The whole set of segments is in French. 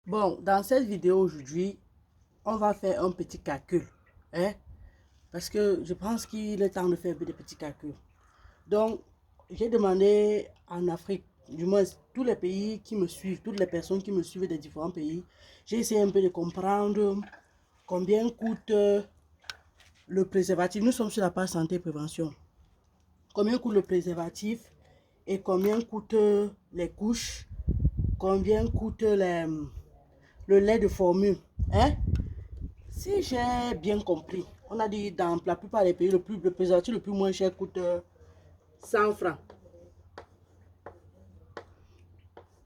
Bon, dans cette vidéo aujourd'hui, on va faire un petit calcul, hein, parce que je pense qu'il est temps de faire un peu de petits calculs. Donc, j'ai demandé en Afrique, du moins tous les pays qui me suivent, toutes les personnes qui me suivent des différents pays, j'ai essayé un peu de comprendre combien coûte le préservatif. Nous sommes sur la page santé et prévention. Combien coûte le préservatif et combien coûtent les couches, combien coûte le lait de formule, hein? Si j'ai bien compris, on a dit dans la plupart des pays, le préservatif le plus moins cher coûte 100 francs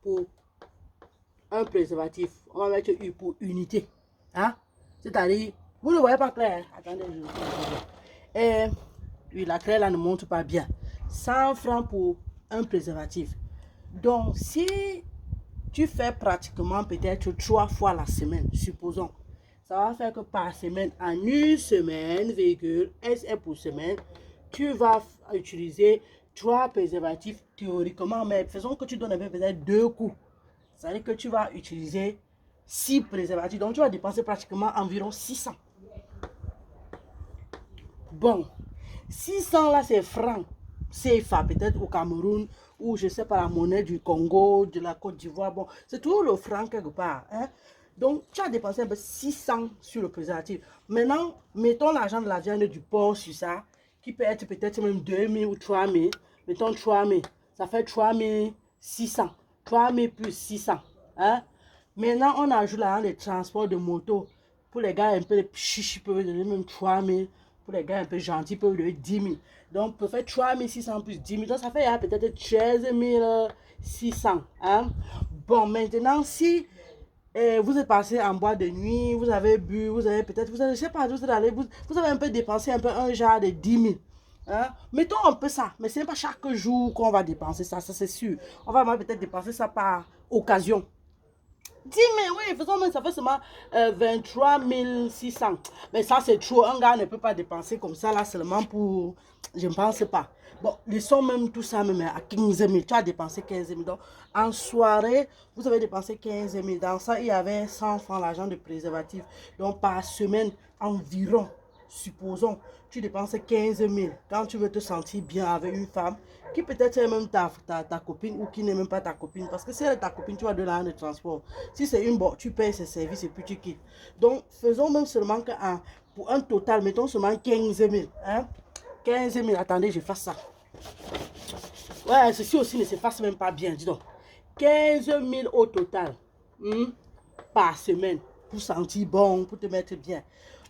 pour un préservatif. On va mettre U pour unité. Hein? C'est-à-dire, vous ne voyez pas clair. Attendez, oui, la claire là ne montre pas bien. 100 francs pour un préservatif. Donc, si tu fais pratiquement peut-être 3 fois la semaine, supposons, ça va faire que par semaine, en une semaine, SR pour semaine, tu vas utiliser 3 préservatifs théoriquement, mais faisons que tu donnes peut-être 2 coups. Ça veut dire que tu vas utiliser 6 préservatifs, donc tu vas dépenser pratiquement environ 600. Bon, 600 là c'est francs CFA, peut-être au Cameroun, ou je sais pas, la monnaie du Congo, de la Côte d'Ivoire, bon, c'est toujours le franc quelque part, hein. Donc, tu as dépensé un peu 600 sur le préservatif. Maintenant, mettons l'argent de la viande du porc sur ça, qui peut être peut-être même 2000 ou 3000. Mettons 3000, ça fait 3600. 3000 plus 600, hein. Maintenant, on ajoute l'argent des transports de moto. Pour les gars un peu chiches, ils peuvent donner même 3000. Pour les gars un peu gentils, ils peuvent donner 10 000. Donc, peut faire 3600 plus 10 000. Donc, ça fait peut-être 13 600. Hein? Bon, maintenant, si vous êtes passé en boîte de nuit, vous avez bu, vous avez peut-être, vous avez, je sais pas, vous avez un peu dépensé un peu un genre de 10 000. Hein? Mettons un peu ça, mais ce n'est pas chaque jour qu'on va dépenser ça, ça c'est sûr. On va peut-être dépenser ça par occasion. 10 000, oui, faisons même, ça fait seulement 23 600. Mais ça, c'est trop. Un gars ne peut pas dépenser comme ça, là, seulement pour... Je ne pense pas. Bon, laissons même tout ça même à 15 000. Tu as dépensé 15 000. Donc, en soirée, vous avez dépensé 15 000. Dans ça, il y avait 100 francs l'argent de préservatif. Donc, par semaine, environ, supposons, tu dépenses 15 000. Quand tu veux te sentir bien avec une femme, qui peut-être est même ta copine ou qui n'est même pas ta copine. Parce que si elle est ta copine, tu vas de l'argent de transport. Si c'est une bonne, tu payes ses services et puis tu quittes. Donc, faisons même seulement que pour un total, mettons seulement 15 000. Hein? 15 000, attendez, je fasse ça. Ouais, ceci aussi ne se passe même pas bien, dis donc. 15 000 au total, par semaine, pour sentir bon, pour te mettre bien.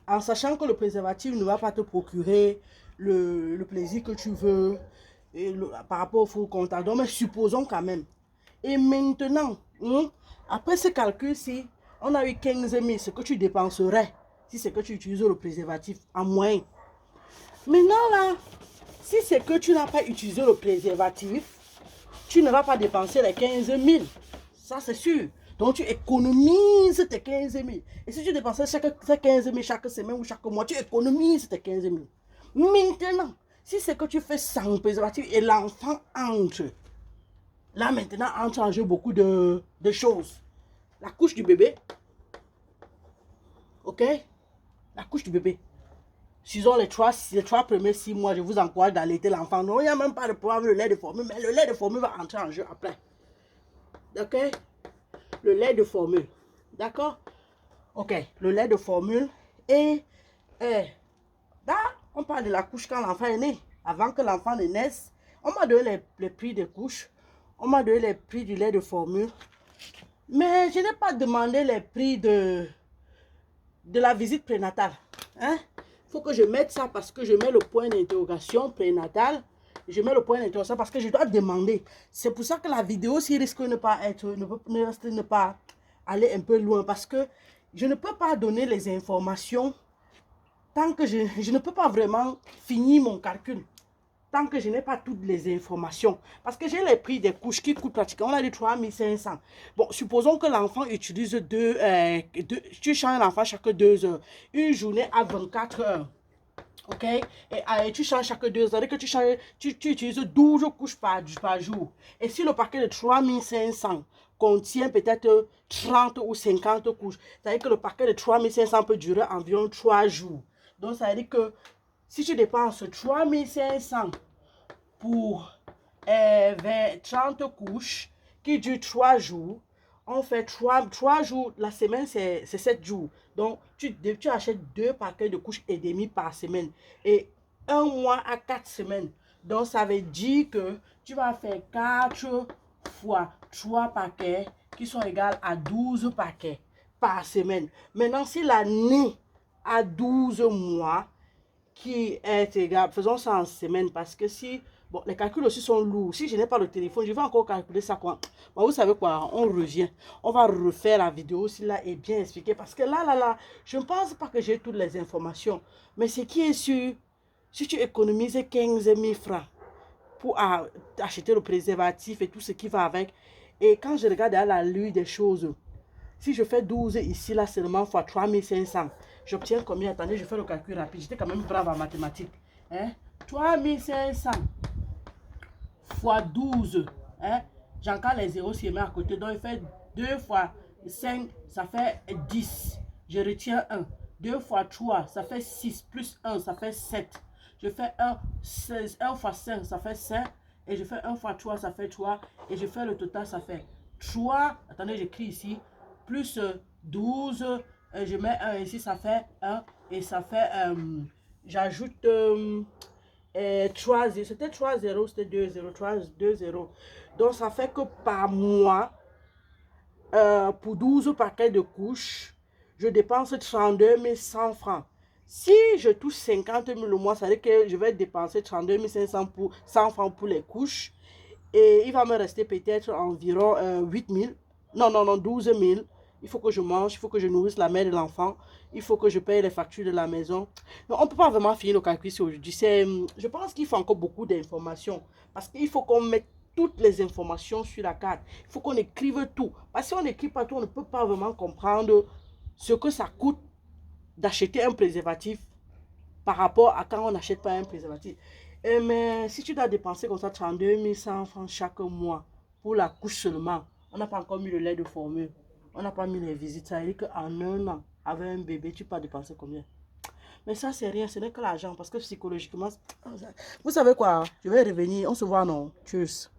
En sachant que le préservatif ne va pas te procurer le plaisir que tu veux par rapport au faux comptable. Donc, mais supposons quand même. Et maintenant, après ce calcul-ci, on a eu 15 000, ce que tu dépenserais si c'est que tu utilises le préservatif en moyen. Maintenant là, si c'est que tu n'as pas utilisé le préservatif, tu ne vas pas dépenser les 15 000. Ça, c'est sûr. Donc, tu économises tes 15 000. Et si tu dépenses ces 15 000 chaque semaine ou chaque mois, tu économises tes 15 000. Maintenant, si c'est que tu fais sans préservatif et l'enfant entre, là maintenant, entre en jeu beaucoup de choses. La couche du bébé. Ok? La couche du bébé. Disons les trois premiers 6 mois, je vous encourage d'allaiter l'enfant. Non, il n'y a même pas de problème, le lait de formule, mais le lait de formule va entrer en jeu après. Ok? Le lait de formule. D'accord? Ok, le lait de formule. Et là, on parle de la couche quand l'enfant est né. Avant que l'enfant ne naisse, on m'a donné les prix des couches. On m'a donné les prix du lait de formule. Mais je n'ai pas demandé les prix de la visite prénatale. Hein? Il faut que je mette ça parce que je mets le point d'interrogation prénatal. Je mets le point d'interrogation parce que je dois demander. C'est pour ça que la vidéo s'il risque de ne pas être, ne pas aller un peu loin parce que je ne peux pas donner les informations tant que je ne peux pas vraiment finir mon calcul. Tant que je n'ai pas toutes les informations. Parce que j'ai les prix des couches qui coûtent pratiquement, on a dit 3 500. Bon, supposons que l'enfant utilise tu changes l'enfant chaque 2 heures. Une journée à 24 heures. Ok? Et tu changes chaque 2 heures. C'est-à-dire que tu utilises 12 couches par jour. Et si le paquet de 3 500 contient peut-être 30 ou 50 couches. C'est-à-dire que le paquet de 3500 peut durer environ 3 jours. Donc, ça veut dire que si tu dépenses 3500 pour 30 couches qui durent 3 jours, on fait 3 jours, la semaine c'est 7 jours. Donc, tu achètes 2 paquets de couches et demi par semaine. Et 1 mois à 4 semaines. Donc, ça veut dire que tu vas faire 4 fois 3 paquets qui sont égales à 12 paquets par semaine. Maintenant, si l'année a 12 mois, qui est égal, faisons ça en semaine, parce que si, bon, les calculs aussi sont lourds. Si je n'ai pas le téléphone, je vais encore calculer ça quoi. Bon, vous savez quoi, on revient. On va refaire la vidéo si là est bien expliqué, parce que là, je ne pense pas que j'ai toutes les informations. Mais ce qui est sûr, si tu économises 15 000 francs pour acheter le préservatif et tout ce qui va avec, et quand je regarde à la lueur des choses, si je fais 12 ici, là seulement fois 3500, j'obtiens combien? Attendez, je fais le calcul rapide. J'étais quand même brave en mathématiques. Hein? 3500 fois 12. Hein? J'encale les zéros sur mes à côté. Donc, il fait 2 fois 5, ça fait 10. Je retiens 1. 2 fois 3, ça fait 6. Plus 1, ça fait 7. Je fais 1 fois 5, ça fait 5. Et je fais 1 fois 3, ça fait 3. Et je fais le total, ça fait 3. Attendez, j'écris ici. Plus 12, je mets 1 ici, ça fait 1. Et ça fait, j'ajoute 3 0. C'était 3 0, c'était 2 0, 3, 2 0. Donc, ça fait que par mois, pour 12 paquets de couches, je dépense 32 100 francs. Si je touche 50 000 le mois, ça veut dire que je vais dépenser 32 500 pour 100 francs pour les couches. Et il va me rester peut-être environ 8 000. Non, 12 000. Il faut que je mange, il faut que je nourrisse la mère de l'enfant. Il faut que je paye les factures de la maison. Donc, on ne peut pas vraiment finir le calcul aujourd'hui. Je pense qu'il faut encore beaucoup d'informations. Parce qu'il faut qu'on mette toutes les informations sur la carte. Il faut qu'on écrive tout. Parce que si on n'écrit pas tout, on ne peut pas vraiment comprendre ce que ça coûte d'acheter un préservatif par rapport à quand on n'achète pas un préservatif. Mais si tu dois dépenser comme ça 32 100 francs chaque mois pour la couche seulement, on n'a pas encore mis le lait de formule, on n'a pas mis les visites, ça veut dire qu'en un an, avec un bébé, tu peux dépenser combien? Mais ça, c'est rien, ce n'est que l'argent, parce que psychologiquement, vous savez quoi, je vais revenir, on se voit, non? Tchuss.